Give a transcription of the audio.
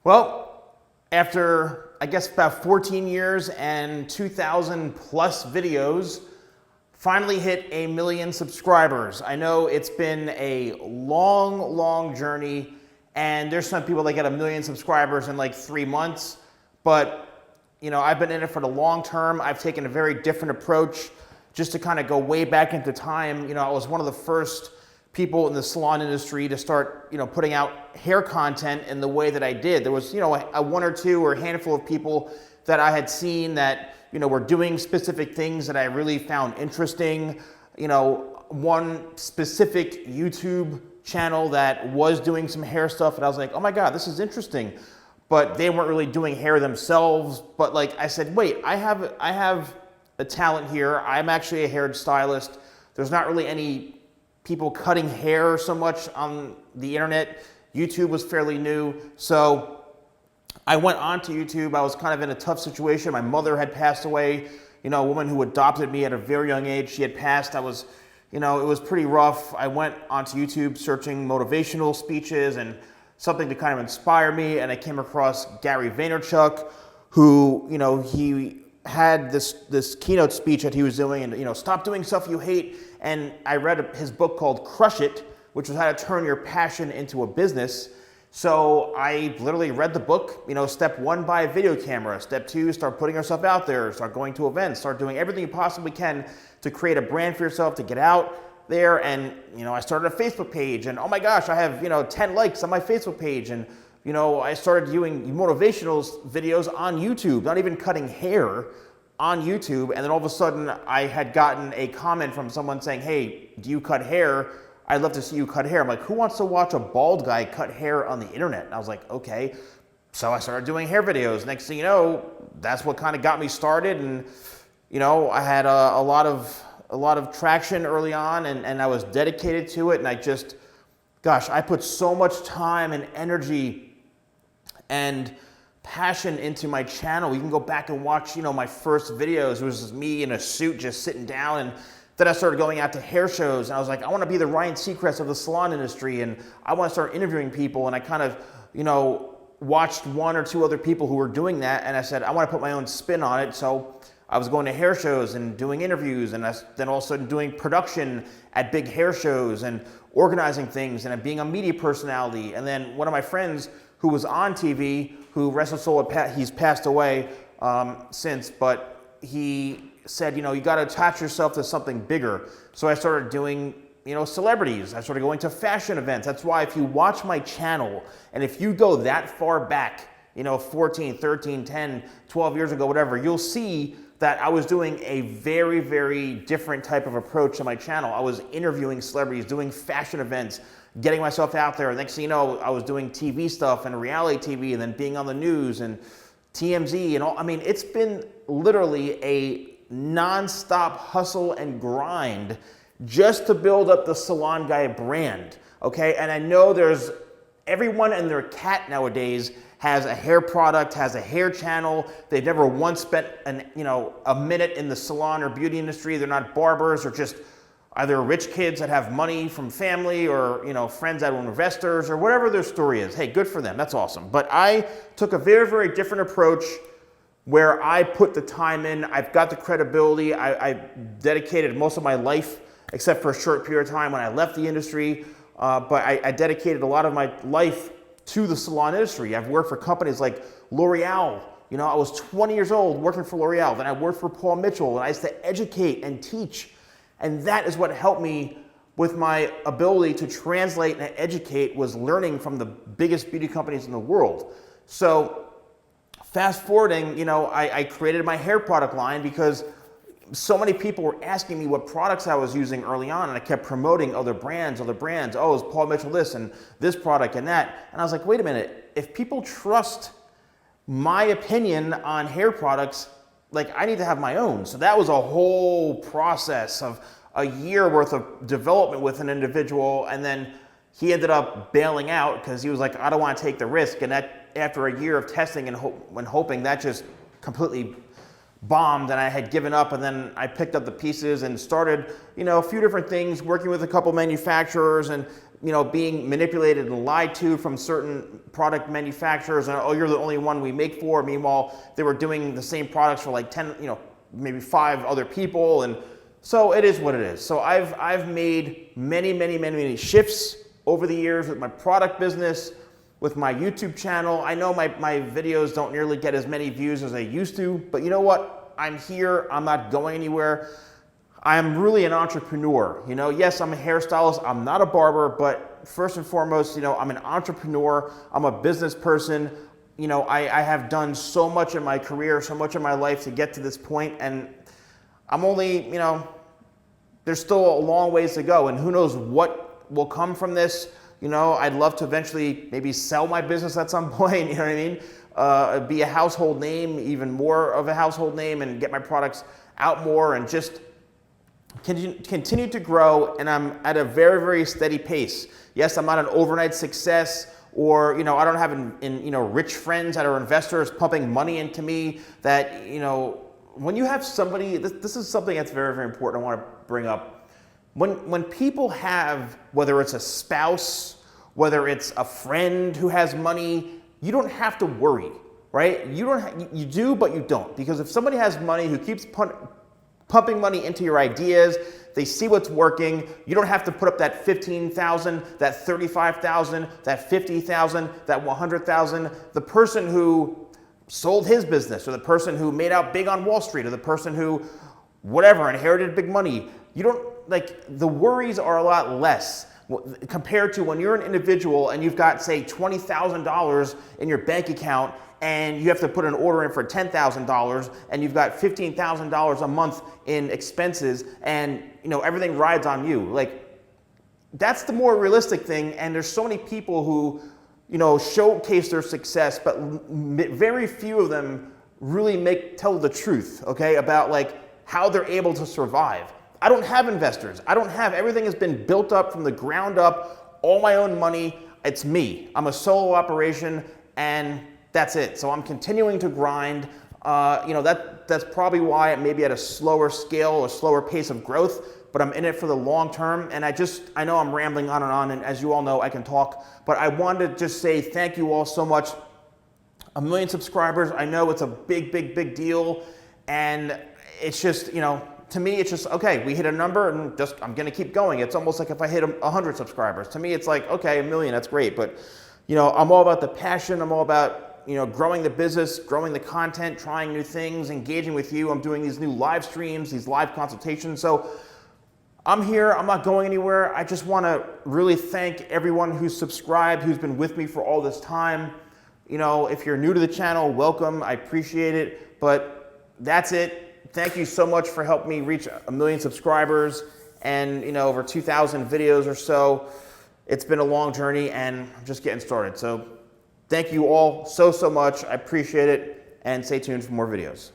Well, after I guess about 14 years and 2,000 plus videos, finally hit 1 million subscribers. I know it's been a long journey, and there's some people that get 1 million subscribers in like 3 months, but you know, I've been in it for the long term. I've taken a very different approach just to kind of go way back into time. You know, I was one of the first people in the salon industry to start, you know, putting out hair content in the way that I did. There was, you know, a one or two or a handful of people that I had seen that, you know, were doing specific things that I really found interesting. You know, one specific YouTube channel that was doing some hair stuff, and I was like, oh my God, this is interesting. But they weren't really doing hair themselves. But like I said, wait, I have a talent here. I'm actually a hair stylist. There's not really any people cutting hair so much on the internet. YouTube was fairly new. So I went onto YouTube. I was kind of in a tough situation. My mother had passed away. You know, a woman who adopted me at a very young age, she had passed. You know, it was pretty rough. I went onto YouTube searching motivational speeches and something to kind of inspire me, and I came across Gary Vaynerchuk, who, you know, he had this keynote speech that he was doing, and, you know, stop doing stuff you hate. And I read his book called Crush It, which was how to turn your passion into a business. So I literally read the book. You know, step 1, buy a video camera. Step 2, start putting yourself out there, start going to events, start doing everything you possibly can to create a brand for yourself, to get out there. And, you know, I started a Facebook page, and oh my gosh, I have, you know, 10 likes on my Facebook page. And, you know, I started doing motivational videos on YouTube, not even cutting hair, on YouTube. And then all of a sudden I had gotten a comment from someone saying, hey, do you cut hair? I'd love to see you cut hair. I'm like, who wants to watch a bald guy cut hair on the internet? And I was like, okay. So I started doing hair videos. Next thing you know, that's what kind of got me started. And, you know, I had a lot of traction early on, and I was dedicated to it. And I just, gosh, I put so much time and energy and passion into my channel. You can go back and watch, you know, my first videos. It was just me in a suit just sitting down, and then I started going out to hair shows, and I was like, I want to be the Ryan Seacrest of the salon industry, and I want to start interviewing people. And I kind of, you know, watched 1 or 2 other people who were doing that, and I said, I want to put my own spin on it. So I was going to hair shows and doing interviews, and then all of a sudden doing production at big hair shows and organizing things and being a media personality. And then one of my friends who was on TV, who, rest his soul, he's passed away since, but he said, you know, you got to attach yourself to something bigger. So I started doing, you know, celebrities. I started going to fashion events. That's why if you watch my channel, and if you go that far back, you know, 14, 13, 10, 12 years ago, whatever, you'll see that I was doing a very different type of approach to my channel. I was interviewing celebrities, doing fashion events, getting myself out there. Next thing you know, I was doing TV stuff and reality TV, and then being on the news and TMZ and all. I mean, it's been literally a non-stop hustle and grind just to build up the Salon Guy brand, okay? And I know there's everyone and their cat nowadays has a hair product, has a hair channel. They've never once spent a minute in the salon or beauty industry. They're not barbers, or just either rich kids that have money from family, or, you know, friends that are investors, or whatever their story is. Hey, good for them. That's awesome. But I took a very different approach, where I put the time in. I've got the credibility. I dedicated most of my life, except for a short period of time when I left the industry, but I dedicated a lot of my life to the salon industry. I've worked for companies like L'Oreal. You know, I was 20 years old working for L'Oreal. Then I worked for Paul Mitchell, and I used to educate and teach. And that is what helped me with my ability to translate and educate, was learning from the biggest beauty companies in the world. So fast forwarding, you know, I created my hair product line because so many people were asking me what products I was using early on, and I kept promoting other brands. Oh, is Paul Mitchell this and this product and that? And I was like, wait a minute, if people trust my opinion on hair products, like, I need to have my own. So that was a whole process of a year worth of development with an individual, and then he ended up bailing out because he was like, I don't want to take the risk. And that, after a year of testing and hoping, that just completely bombed, and I had given up. And then I picked up the pieces and started, you know, a few different things, working with a couple manufacturers, and, being manipulated and lied to from certain product manufacturers, and oh, you're the only one we make for. Meanwhile, they were doing the same products for like 10, maybe 5 other people, and so it is what it is. So I've made many shifts over the years with my product business, with my YouTube channel. I know my videos don't nearly get as many views as they used to, but you know what? I'm here. I'm not going anywhere. I'm really an entrepreneur. Yes, I'm a hairstylist. I'm not a barber, but first and foremost, I'm an entrepreneur. I'm a business person. I have done so much in my career, so much in my life to get to this point, and I'm only, there's still a long ways to go, and who knows what will come from this. I'd love to eventually maybe sell my business at some point, you know what I mean? Be a household name, even more of a household name, and get my products out more and just continue to grow, and I'm at a very steady pace. Yes, I'm not an overnight success, or I don't have rich friends that are investors pumping money into me. That when you have somebody, this is something that's very important. I want to bring up. When people have, whether it's a spouse, whether it's a friend who has money, you don't have to worry, right? You do, but you don't, because if somebody has money who keeps pumping money into your ideas, they see what's working. You don't have to put up that 15,000, that 35,000, that 50,000, that 100,000. The person who sold his business, or the person who made out big on Wall Street, or the person who inherited big money, the worries are a lot less compared to when you're an individual and you've got, say, $20,000 in your bank account, and you have to put an order in for $10,000, and you've got $15,000 a month in expenses, and everything rides on you. That's the more realistic thing. And there's so many people who showcase their success, but very few of them really tell the truth, okay, about how they're able to survive. I don't have investors. Everything has been built up from the ground up, all my own money. It's me. I'm a solo operation, and that's it. So I'm continuing to grind. That's probably why it may be at a slower scale, a slower pace of growth, but I'm in it for the long term. And I know I'm rambling on, and as you all know, I can talk, but I wanted to just say thank you all so much. 1 million subscribers. I know it's a big deal, and it's just, to me, it's just, okay, we hit a number, and I'm going to keep going. It's almost like if I hit 100 subscribers. To me, it's like, okay, 1 million, that's great. But, I'm all about the passion. I'm all about, growing the business, growing the content, trying new things, engaging with you. I'm doing these new live streams, these live consultations. So I'm here. I'm not going anywhere. I just want to really thank everyone who's subscribed, who's been with me for all this time. If you're new to the channel, welcome. I appreciate it. But that's it. Thank you so much for helping me reach 1 million subscribers and over 2,000 videos or so. It's been a long journey, and I'm just getting started. So thank you all so much. I appreciate it, and stay tuned for more videos.